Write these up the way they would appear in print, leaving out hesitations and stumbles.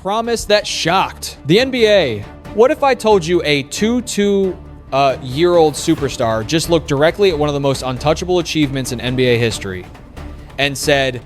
promise that shocked. The NBA. What if I told you a 22-year-old superstar just looked directly at one of the most untouchable achievements in NBA history and said,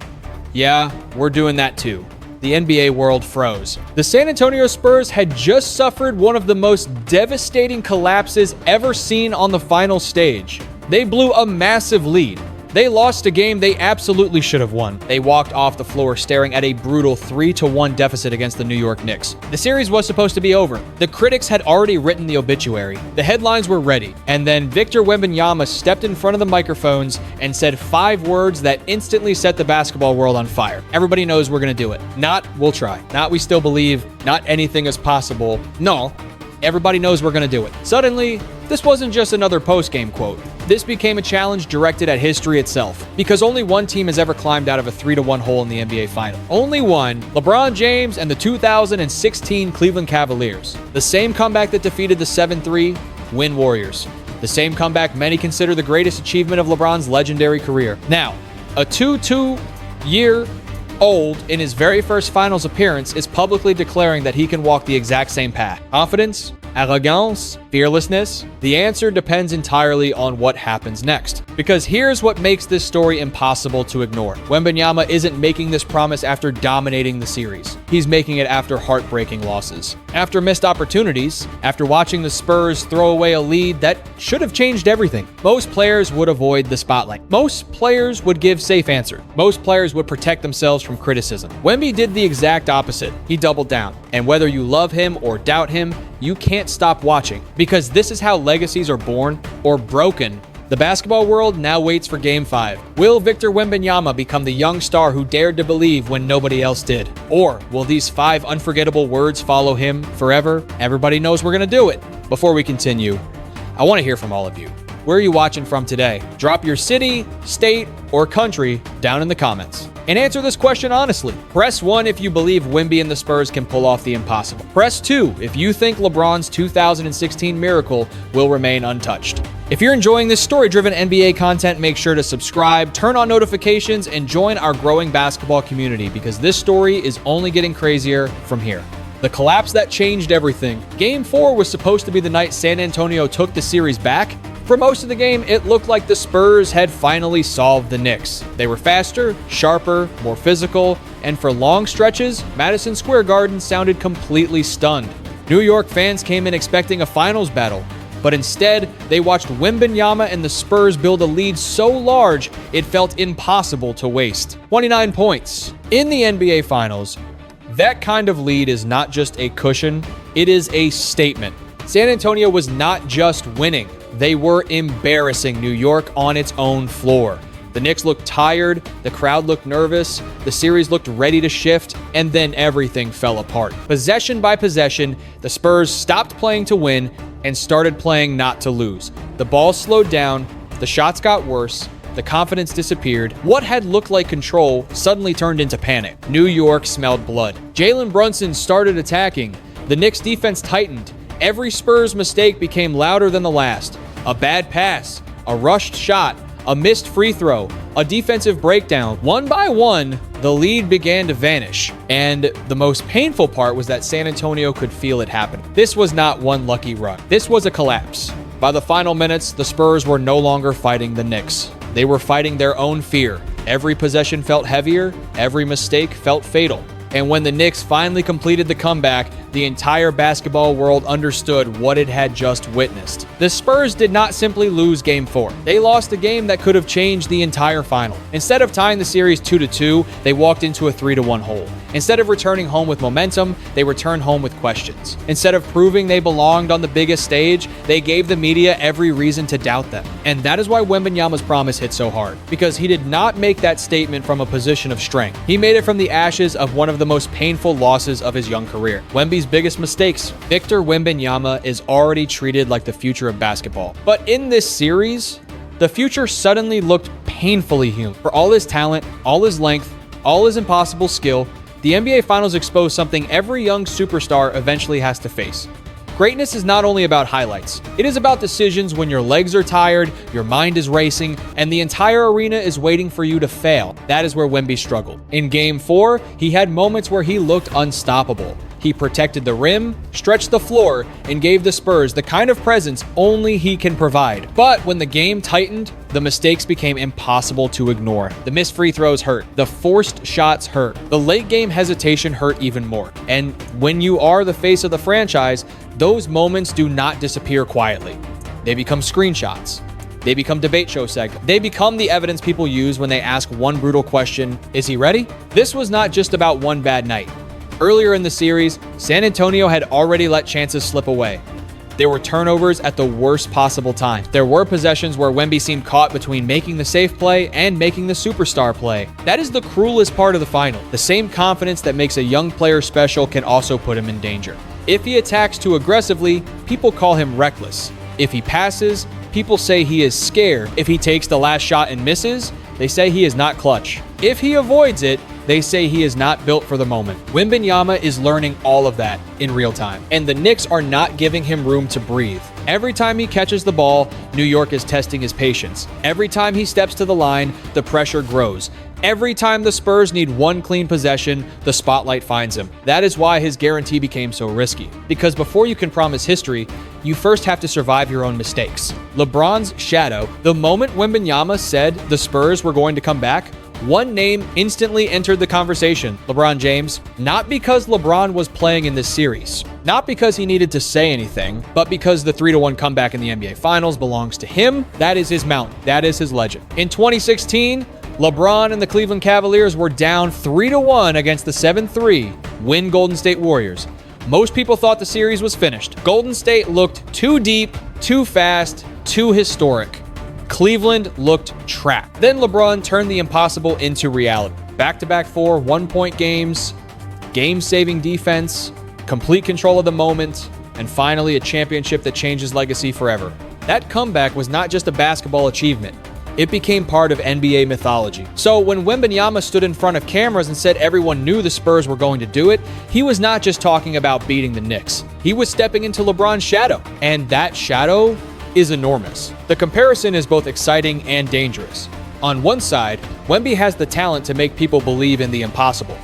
yeah, we're doing that too? The NBA world froze. The San Antonio Spurs had just suffered one of the most devastating collapses ever seen on the final stage. They blew a massive lead. They lost a game they absolutely should have won. They walked off the floor staring at a brutal 3-1 deficit against the New York Knicks. The series was supposed to be over. The critics had already written the obituary. The headlines were ready. And then Victor Wembanyama stepped in front of the microphones and said 5 words that instantly set the basketball world on fire. Everybody knows we're gonna do it. Not, we'll try. Not, we still believe. Not, anything is possible. No, everybody knows we're gonna do it. Suddenly, this wasn't just another post-game quote. This became a challenge directed at history itself, because only one team has ever climbed out of a 3-1 hole in the NBA final. Only one, LeBron James and the 2016 Cleveland Cavaliers. The same comeback that defeated the 7-3 Win Warriors. The same comeback many consider the greatest achievement of LeBron's legendary career. Now, a 22-year-old in his very first finals appearance is publicly declaring that he can walk the exact same path. Confidence? Arrogance? Fearlessness? The answer depends entirely on what happens next. Because here's what makes this story impossible to ignore. Wembanyama isn't making this promise after dominating the series. He's making it after heartbreaking losses. After missed opportunities, after watching the Spurs throw away a lead that should have changed everything. Most players would avoid the spotlight. Most players would give safe answers. Most players would protect themselves from criticism. Wemby did the exact opposite. He doubled down. And whether you love him or doubt him, you can't stop watching, because this is how legacies are born or broken. The basketball world now waits for Game 5. Will Victor Wembanyama become the young star who dared to believe when nobody else did? Or will these 5 unforgettable words follow him forever? Everybody knows we're gonna do it. Before we continue, I want to hear from all of you. Where are you watching from today? Drop your city, state, or country down in the comments. And answer this question honestly. Press 1 if you believe Wemby and the Spurs can pull off the impossible. Press 2 if you think LeBron's 2016 miracle will remain untouched. If you're enjoying this story-driven NBA content, make sure to subscribe, turn on notifications, and join our growing basketball community, because this story is only getting crazier from here. The collapse that changed everything. Game 4 was supposed to be the night San Antonio took the series back. For most of the game, it looked like the Spurs had finally solved the Knicks. They were faster, sharper, more physical, and for long stretches, Madison Square Garden sounded completely stunned. New York fans came in expecting a finals battle, but instead, they watched Wembanyama and the Spurs build a lead so large, it felt impossible to waste. 29 points. In the NBA Finals, that kind of lead is not just a cushion, it is a statement. San Antonio was not just winning, they were embarrassing New York on its own floor. The Knicks looked tired, the crowd looked nervous, the series looked ready to shift, and then everything fell apart. Possession by possession, the Spurs stopped playing to win and started playing not to lose. The ball slowed down, the shots got worse, the confidence disappeared. What had looked like control suddenly turned into panic. New York smelled blood. Jalen Brunson started attacking. The Knicks defense tightened. Every Spurs mistake became louder than the last. A bad pass, a rushed shot, a missed free throw, a defensive breakdown. One by one, the lead began to vanish. And the most painful part was that San Antonio could feel it happening. This was not one lucky run. This was a collapse. By the final minutes, the Spurs were no longer fighting the Knicks. They were fighting their own fear. Every possession felt heavier, every mistake felt fatal. And when the Knicks finally completed the comeback, the entire basketball world understood what it had just witnessed. The Spurs did not simply lose Game 4. They lost a game that could have changed the entire final. Instead of tying the series 2-2, they walked into a 3-1 hole. Instead of returning home with momentum, they returned home with questions. Instead of proving they belonged on the biggest stage, they gave the media every reason to doubt them. And that is why Wembanyama's promise hit so hard, because he did not make that statement from a position of strength. He made it from the ashes of one of the most painful losses of his young career. Wemby's biggest mistakes. Victor Wembanyama is already treated like the future of basketball. But in this series, the future suddenly looked painfully human. For all his talent, all his length, all his impossible skill, the NBA Finals exposed something every young superstar eventually has to face: Greatness is not only about highlights. It is about decisions when your legs are tired, your mind is racing, and the entire arena is waiting for you to fail. That is where Wemby struggled. In Game 4, he had moments where he looked unstoppable. He protected the rim, stretched the floor, and gave the Spurs the kind of presence only he can provide. But when the game tightened, the mistakes became impossible to ignore. The missed free throws hurt. The forced shots hurt. The late game hesitation hurt even more. And when you are the face of the franchise, those moments do not disappear quietly. They become screenshots. They become debate show segments. They become the evidence people use when they ask one brutal question: is he ready? This was not just about one bad night. Earlier in the series, San Antonio had already let chances slip away. There were turnovers at the worst possible time. There were possessions where Wemby seemed caught between making the safe play and making the superstar play. That is the cruelest part of the final. The same confidence that makes a young player special can also put him in danger. If he attacks too aggressively, people call him reckless. If he passes, people say he is scared. If he takes the last shot and misses, they say he is not clutch. If he avoids it, they say he is not built for the moment. Wembanyama is learning all of that in real time, and the Knicks are not giving him room to breathe. Every time he catches the ball, New York is testing his patience. Every time he steps to the line, the pressure grows. Every time the Spurs need one clean possession, the spotlight finds him. That is why his guarantee became so risky. Because before you can promise history, you first have to survive your own mistakes. LeBron's shadow, the moment Wembanyama said the Spurs were going to come back, one name instantly entered the conversation: LeBron James. Not because LeBron was playing in this series, not because he needed to say anything, but because the 3-1 comeback in the NBA Finals belongs to him. That is his mountain. That is his legend. In 2016, LeBron and the Cleveland Cavaliers were down 3-1 against the 7-3 win Golden State Warriors. Most people thought the series was finished. Golden State looked too deep, too fast, too historic. Cleveland looked trapped. Then LeBron turned the impossible into reality. Back-to-back 4 one-point games, game-saving defense, complete control of the moment, and finally a championship that changed his legacy forever. That comeback was not just a basketball achievement. It became part of NBA mythology. So when Wembanyama stood in front of cameras and said everyone knew the Spurs were going to do it, he was not just talking about beating the Knicks. He was stepping into LeBron's shadow, and that shadow is enormous. The comparison is both exciting and dangerous. On one side, Wemby has the talent to make people believe in the impossible.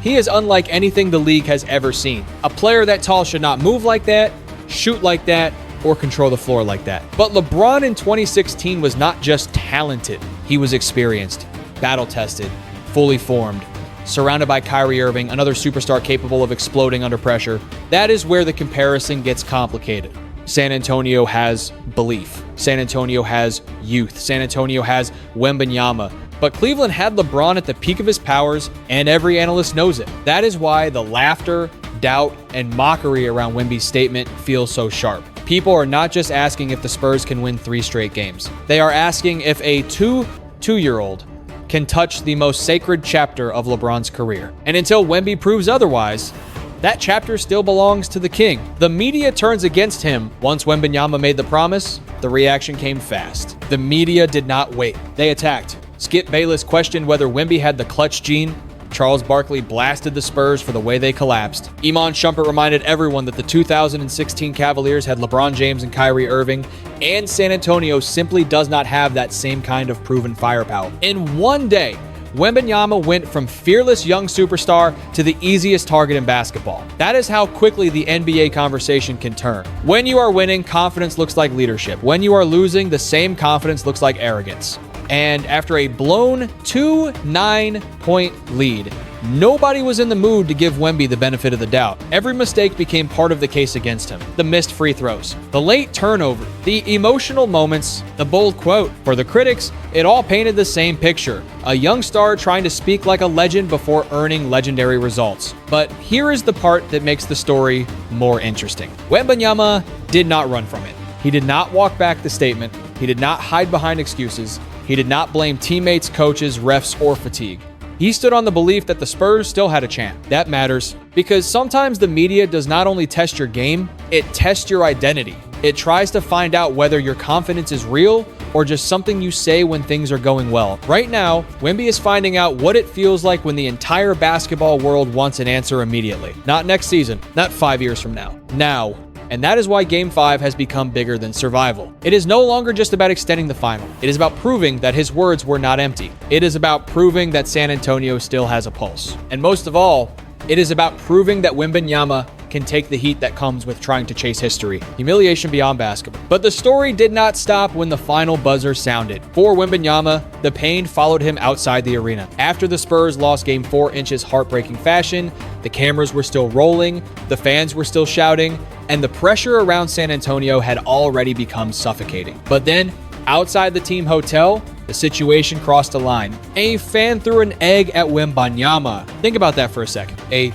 He is unlike anything the league has ever seen. A player that tall should not move like that, shoot like that, or control the floor like that. But LeBron in 2016 was not just talented. He was experienced, battle-tested, fully formed, surrounded by Kyrie Irving, another superstar capable of exploding under pressure. That is where the comparison gets complicated. San Antonio has belief. San Antonio has youth. San Antonio has Wembanyama. But Cleveland had LeBron at the peak of his powers, and every analyst knows it. That is why the laughter, doubt, and mockery around Wemby's statement feels so sharp. People are not just asking if the Spurs can win 3 straight games. They are asking if a two-year-old can touch the most sacred chapter of LeBron's career. And until Wemby proves otherwise, that chapter still belongs to the king. The media turns against him. Once Wembanyama made the promise, the reaction came fast. The media did not wait. They attacked. Skip Bayless questioned whether Wemby had the clutch gene. Charles Barkley blasted the Spurs for the way they collapsed. Iman Shumpert reminded everyone that the 2016 Cavaliers had LeBron James and Kyrie Irving, and San Antonio simply does not have that same kind of proven firepower. In one day, Wembanyama went from fearless young superstar to the easiest target in basketball. That is how quickly the NBA conversation can turn. When you are winning, confidence looks like leadership. When you are losing, the same confidence looks like arrogance. And after a blown 2-9-point lead, nobody was in the mood to give Wemby the benefit of the doubt. Every mistake became part of the case against him. The missed free throws, the late turnover, the emotional moments, the bold quote. For the critics, it all painted the same picture. A young star trying to speak like a legend before earning legendary results. But here is the part that makes the story more interesting. Wembanyama did not run from it. He did not walk back the statement. He did not hide behind excuses. He did not blame teammates, coaches, refs, or fatigue. He stood on the belief that the Spurs still had a chance. That matters because sometimes the media does not only test your game, it tests your identity. It tries to find out whether your confidence is real or just something you say when things are going well. Right now, Wemby is finding out what it feels like when the entire basketball world wants an answer immediately. Not next season, not 5 years from now. Now, And that is why Game 5 has become bigger than survival. It is no longer just about extending the final. It is about proving that his words were not empty. It is about proving that San Antonio still has a pulse. And most of all, it is about proving that Wembanyama can take the heat that comes with trying to chase history. Humiliation beyond basketball. But the story did not stop when the final buzzer sounded. For Wembanyama, the pain followed him outside the arena. After the Spurs lost Game 4 in heartbreaking fashion, the cameras were still rolling, the fans were still shouting, and the pressure around San Antonio had already become suffocating. But then, outside the team hotel, the situation crossed a line. A fan threw an egg at Wembanyama. Think about that for a second. A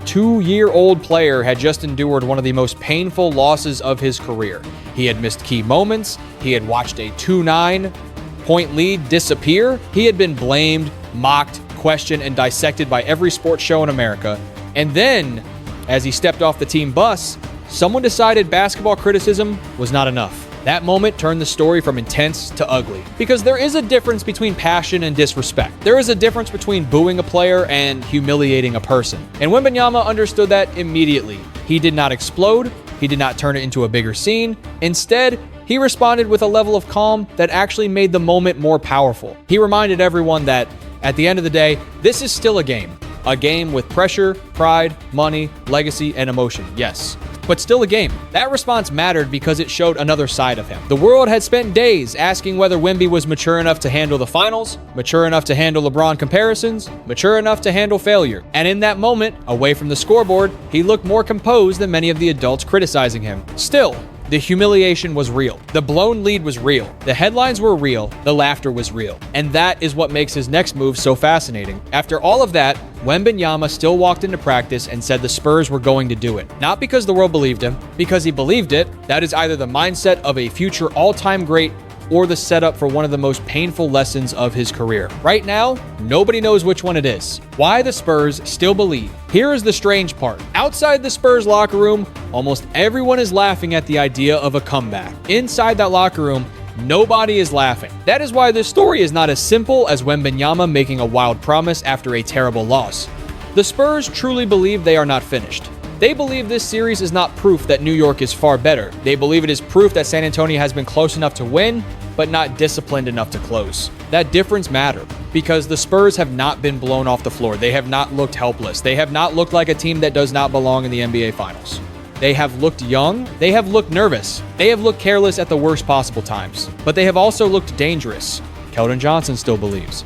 two-year-old player had just endured one of the most painful losses of his career. He had missed key moments. He had watched a 2-9-point lead disappear. He had been blamed, mocked, questioned, and dissected by every sports show in America. And then, as he stepped off the team bus, someone decided basketball criticism was not enough. That moment turned the story from intense to ugly. Because there is a difference between passion and disrespect. There is a difference between booing a player and humiliating a person. And Wembanyama understood that immediately. He did not explode. He did not turn it into a bigger scene. Instead, he responded with a level of calm that actually made the moment more powerful. He reminded everyone that, at the end of the day, this is still a game. A game with pressure, pride, money, legacy, and emotion. Yes, but still a game. That response mattered because it showed another side of him. The world had spent days asking whether Wemby was mature enough to handle the finals, mature enough to handle LeBron comparisons, mature enough to handle failure. And in that moment, away from the scoreboard, he looked more composed than many of the adults criticizing him. Still, the humiliation was real. The blown lead was real. The headlines were real. The laughter was real. And that is what makes his next move so fascinating. After all of that, Wembanyama still walked into practice and said the Spurs were going to do it. Not because the world believed him, because he believed it. That is either the mindset of a future all-time great or the setup for one of the most painful lessons of his career. Right now, nobody knows which one it is. Why the Spurs still believe. Here is the strange part. Outside the Spurs locker room, almost everyone is laughing at the idea of a comeback. Inside that locker room, nobody is laughing. That is why this story is not as simple as Wembanyama making a wild promise after a terrible loss. The Spurs truly believe they are not finished. They believe this series is not proof that New York is far better. They believe it is proof that San Antonio has been close enough to win, but not disciplined enough to close. That difference matters because the Spurs have not been blown off the floor. They have not looked helpless. They have not looked like a team that does not belong in the NBA Finals. They have looked young. They have looked nervous. They have looked careless at the worst possible times. But they have also looked dangerous. Keldon Johnson still believes.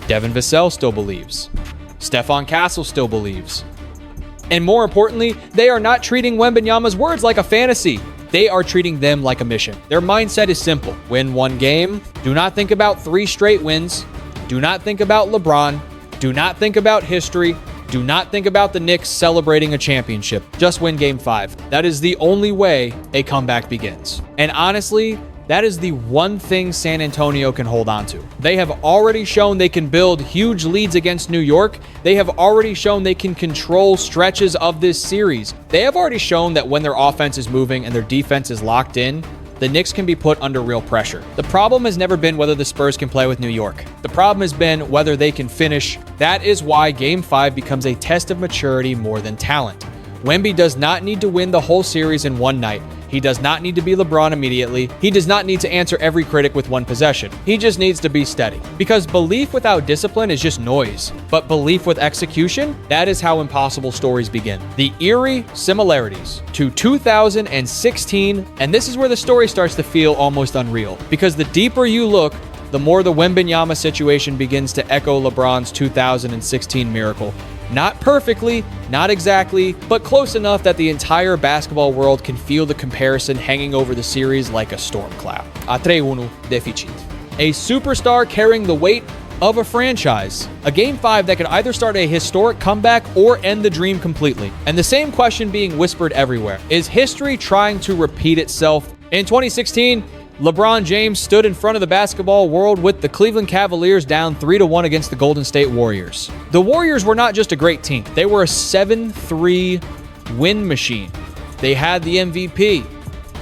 Devin Vassell still believes. Stephon Castle still believes. And more importantly, they are not treating Wembanyama's words like a fantasy. They are treating them like a mission. Their mindset is simple. Win one game. Do not think about 3 straight wins. Do not think about LeBron. Do not think about history. Do not think about the Knicks celebrating a championship. Just win Game 5. That is the only way a comeback begins. And honestly, that is the one thing San Antonio can hold on to. They have already shown they can build huge leads against New York. They have already shown they can control stretches of this series. They have already shown that when their offense is moving and their defense is locked in, the Knicks can be put under real pressure. The problem has never been whether the Spurs can play with New York. The problem has been whether they can finish. That is why Game 5 becomes a test of maturity more than talent. Wemby does not need to win the whole series in one night. He does not need to be LeBron immediately. He does not need to answer every critic with one possession. He just needs to be steady. Because belief without discipline is just noise. But belief with execution, that is how impossible stories begin. The eerie similarities to 2016, and this is where the story starts to feel almost unreal. Because the deeper you look, the more the Wembanyama situation begins to echo LeBron's 2016 miracle. Not perfectly, not exactly, but close enough that the entire basketball world can feel the comparison hanging over the series like a storm cloud. A 3-1 deficit. A superstar carrying the weight of a franchise. A Game 5 that could either start a historic comeback or end the dream completely. And the same question being whispered everywhere. Is history trying to repeat itself? In 2016, LeBron James stood in front of the basketball world with the Cleveland Cavaliers down 3-1 against the Golden State Warriors. The Warriors were not just a great team. They were a 7-3 win machine. They had the MVP.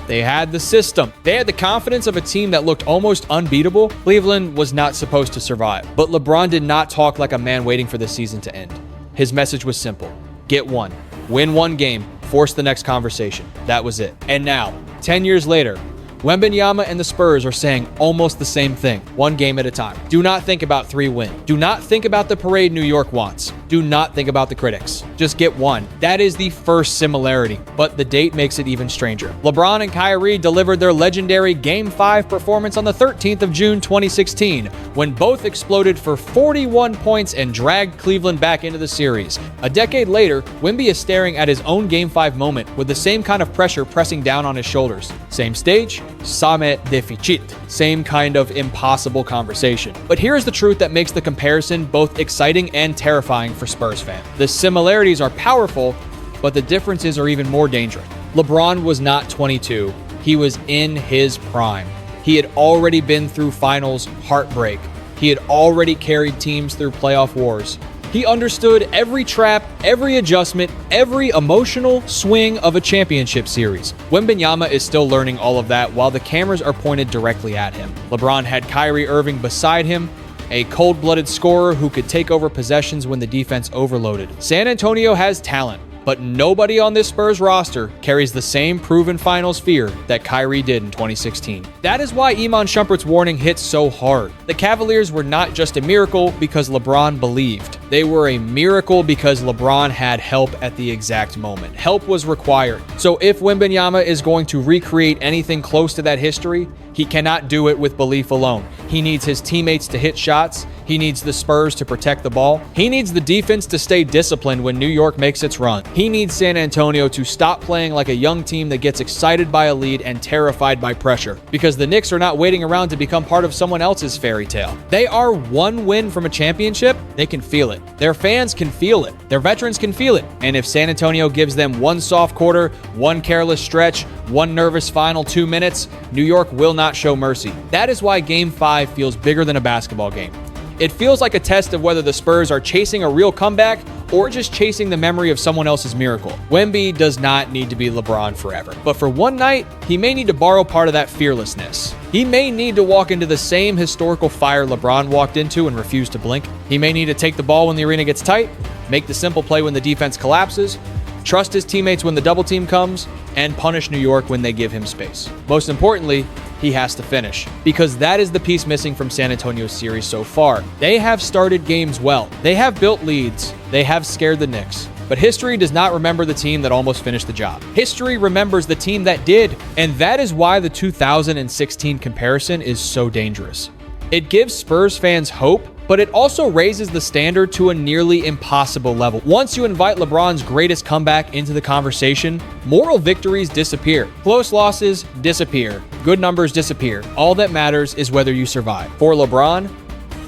They had the system. They had the confidence of a team that looked almost unbeatable. Cleveland was not supposed to survive. But LeBron did not talk like a man waiting for the season to end. His message was simple. Get one. Win one game. forced the next conversation. That was it. And now, 10 years later, Wembanyama and the Spurs are saying almost the same thing, one game at a time. Do not think about 3 wins. Do not think about the parade New York wants. Do not think about the critics. Just get one. That is the first similarity, but the date makes it even stranger. LeBron and Kyrie delivered their legendary Game 5 performance on the 13th of June 2016, when both exploded for 41 points and dragged Cleveland back into the series. A decade later, Wemby is staring at his own Game 5 moment with the same kind of pressure pressing down on his shoulders. Same stage, Same deficit. Same kind of impossible conversation. But here's the truth that makes the comparison both exciting and terrifying for Spurs fans. The similarities are powerful, but the differences are even more dangerous. LeBron was not 22. He was in his prime. He had already been through finals heartbreak. He had already carried teams through playoff wars. He understood every trap, every adjustment, every emotional swing of a championship series. Wembanyama is still learning all of that while the cameras are pointed directly at him. LeBron had Kyrie Irving beside him, a cold-blooded scorer who could take over possessions when the defense overloaded. San Antonio has talent, but nobody on this Spurs roster carries the same proven finals fear that Kyrie did in 2016. That is why Iman Shumpert's warning hit so hard. The Cavaliers were not just a miracle because LeBron believed. They were a miracle because LeBron had help at the exact moment. Help was required. So if Wembanyama is going to recreate anything close to that history, he cannot do it with belief alone. He needs his teammates to hit shots. He needs the Spurs to protect the ball. He needs the defense to stay disciplined when New York makes its run. He needs San Antonio to stop playing like a young team that gets excited by a lead and terrified by pressure, because the Knicks are not waiting around to become part of someone else's fairy tale. They are one win from a championship. They can feel it. Their fans can feel it. Their veterans can feel it. And if San Antonio gives them one soft quarter, one careless stretch, one nervous final 2 minutes, New York will not show mercy. That is why Game 5 feels bigger than a basketball game. It feels like a test of whether the Spurs are chasing a real comeback or just chasing the memory of someone else's miracle. Wemby does not need to be LeBron forever, but for one night, he may need to borrow part of that fearlessness. He may need to walk into the same historical fire LeBron walked into and refused to blink. He may need to take the ball when the arena gets tight, make the simple play when the defense collapses, trust his teammates when the double team comes, and punish New York when they give him space. Most importantly, he has to finish, because that is the piece missing from San Antonio's series so far. They have started games well. They have built leads. They have scared the Knicks. But history does not remember the team that almost finished the job. History remembers the team that did, and that is why the 2016 comparison is so dangerous. It gives Spurs fans hope, but it also raises the standard to a nearly impossible level. Once you invite LeBron's greatest comeback into the conversation, moral victories disappear. Close losses disappear. Good numbers disappear. All that matters is whether you survive. For LeBron,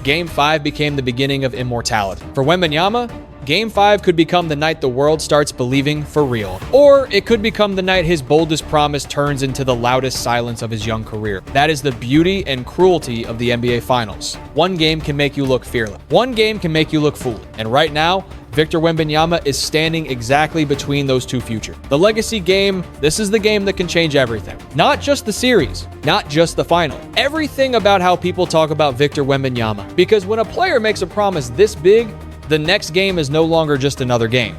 Game 5 became the beginning of immortality. For Wembanyama, Game 5 could become the night the world starts believing for real. Or it could become the night his boldest promise turns into the loudest silence of his young career. That is the beauty and cruelty of the NBA Finals. One game can make you look fearless. One game can make you look foolish. And right now, Victor Wembanyama is standing exactly between those two futures. The legacy game, this is the game that can change everything. Not just the series, not just the final. Everything about how people talk about Victor Wembanyama. Because when a player makes a promise this big, the next game is no longer just another game.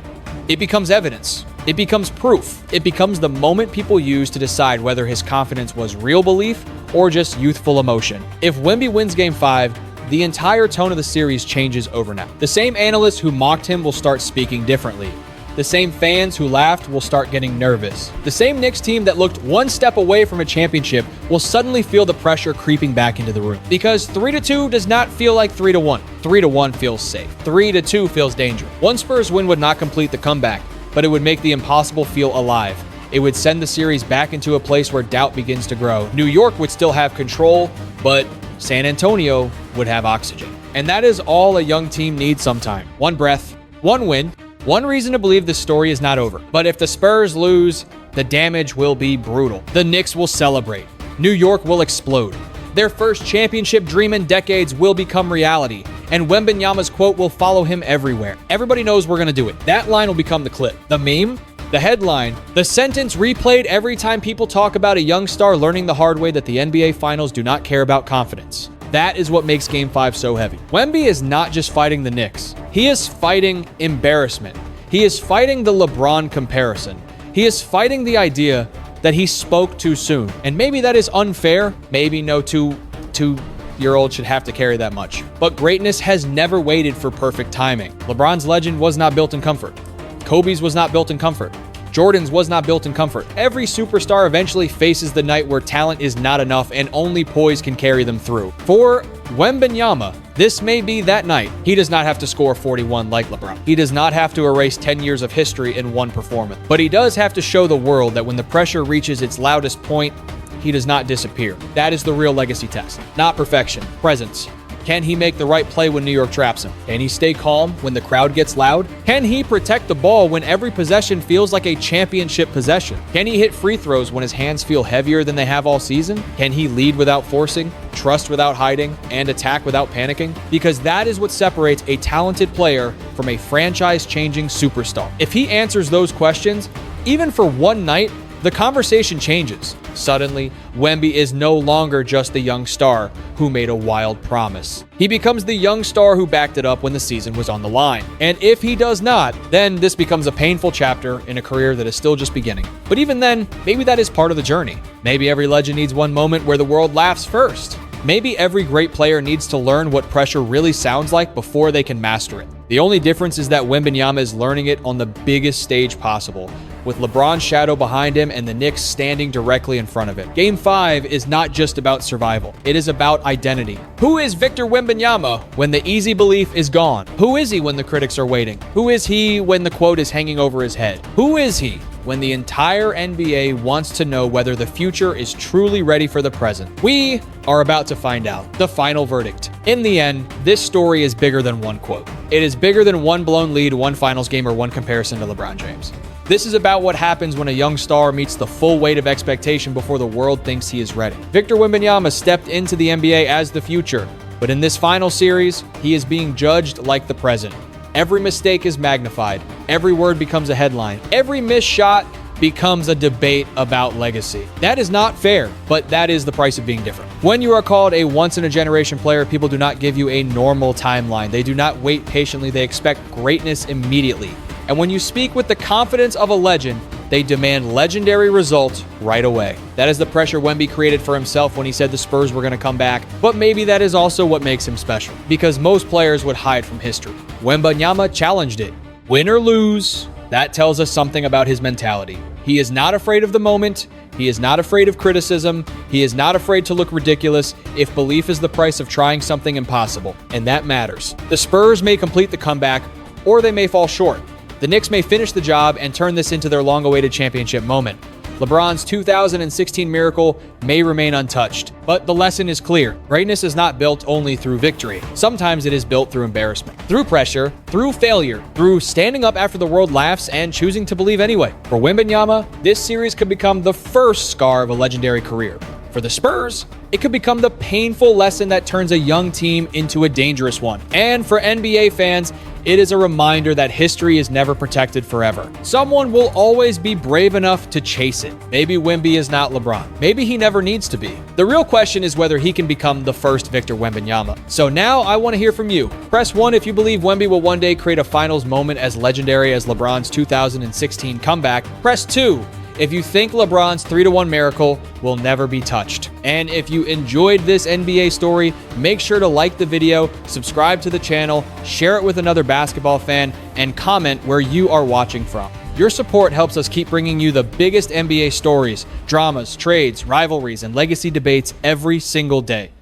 It becomes evidence. It becomes proof. It becomes the moment people use to decide whether his confidence was real belief or just youthful emotion. If Wemby wins Game 5, the entire tone of the series changes overnight. The same analysts who mocked him will start speaking differently. The same fans who laughed will start getting nervous. The same Knicks team that looked one step away from a championship will suddenly feel the pressure creeping back into the room. Because 3-2 does not feel like 3-1. 3-1 feels safe. 3-2 feels dangerous. One Spurs win would not complete the comeback, but it would make the impossible feel alive. It would send the series back into a place where doubt begins to grow. New York would still have control, but San Antonio would have oxygen. And that is all a young team needs sometime. One breath, one win, one reason to believe the story is not over. But if the Spurs lose, the damage will be brutal. The Knicks will celebrate. New York will explode. Their first championship dream in decades will become reality. And Wembanyama's quote will follow him everywhere. Everybody knows we're going to do it. That line will become the clip. The meme, the headline, the sentence replayed every time people talk about a young star learning the hard way that the NBA Finals do not care about confidence. That is what makes Game 5 so heavy. Wemby is not just fighting the Knicks. He is fighting embarrassment. He is fighting the LeBron comparison. He is fighting the idea that he spoke too soon. And maybe that is unfair. Maybe no two-year-old should have to carry that much. But greatness has never waited for perfect timing. LeBron's legend was not built in comfort. Kobe's was not built in comfort. Jordan's was not built in comfort. Every superstar eventually faces the night where talent is not enough and only poise can carry them through. For Wembanyama, this may be that night. He does not have to score 41 like LeBron. He does not have to erase 10 years of history in one performance. But he does have to show the world that when the pressure reaches its loudest point, he does not disappear. That is the real legacy test. Not perfection, presence. Can he make the right play when New York traps him? Can he stay calm when the crowd gets loud? Can he protect the ball when every possession feels like a championship possession? Can he hit free throws when his hands feel heavier than they have all season? Can he lead without forcing, trust without hiding, and attack without panicking? Because that is what separates a talented player from a franchise-changing superstar. If he answers those questions, even for one night, the conversation changes. Suddenly, Wemby is no longer just the young star who made a wild promise. He becomes the young star who backed it up when the season was on the line. And if he does not, then this becomes a painful chapter in a career that is still just beginning. But even then, maybe that is part of the journey. Maybe every legend needs one moment where the world laughs first. Maybe every great player needs to learn what pressure really sounds like before they can master it. The only difference is that Wembanyama is learning it on the biggest stage possible, with LeBron's shadow behind him and the Knicks standing directly in front of it. Game 5 is not just about survival. It is about identity. Who is Victor Wembanyama when the easy belief is gone? Who is he when the critics are waiting? Who is he when the quote is hanging over his head? Who is he when the entire NBA wants to know whether the future is truly ready for the present? We are about to find out. The final verdict. In the end, this story is bigger than one quote. It is bigger than one blown lead, one finals game, or one comparison to LeBron James. This is about what happens when a young star meets the full weight of expectation before the world thinks he is ready. Victor Wembanyama stepped into the NBA as the future, but in this final series, he is being judged like the present. Every mistake is magnified. Every word becomes a headline. Every missed shot becomes a debate about legacy. That is not fair, but that is the price of being different. When you are called a once-in-a-generation player, people do not give you a normal timeline. They do not wait patiently. They expect greatness immediately. And when you speak with the confidence of a legend, they demand legendary results right away. That is the pressure Wemby created for himself when he said the Spurs were going to come back. But maybe that is also what makes him special, because most players would hide from history. Wembanyama challenged it. Win or lose, that tells us something about his mentality. He is not afraid of the moment. He is not afraid of criticism. He is not afraid to look ridiculous if belief is the price of trying something impossible. And that matters. The Spurs may complete the comeback, or they may fall short. The Knicks may finish the job and turn this into their long-awaited championship moment. LeBron's 2016 miracle may remain untouched, but the lesson is clear. Greatness is not built only through victory. Sometimes it is built through embarrassment, through pressure, through failure, through standing up after the world laughs and choosing to believe anyway. For Wembanyama, this series could become the first scar of a legendary career. For the Spurs, it could become the painful lesson that turns a young team into a dangerous one. And for NBA fans, it is a reminder that history is never protected forever. Someone will always be brave enough to chase it. Maybe Wemby is not LeBron. Maybe he never needs to be. The real question is whether he can become the first Victor Wembanyama. So now I want to hear from you. Press 1 if you believe Wemby will one day create a finals moment as legendary as LeBron's 2016 comeback. Press 2 if you think LeBron's 3-1 miracle will never be touched. And if you enjoyed this NBA story, make sure to like the video, subscribe to the channel, share it with another basketball fan, and comment where you are watching from. Your support helps us keep bringing you the biggest NBA stories, dramas, trades, rivalries, and legacy debates every single day.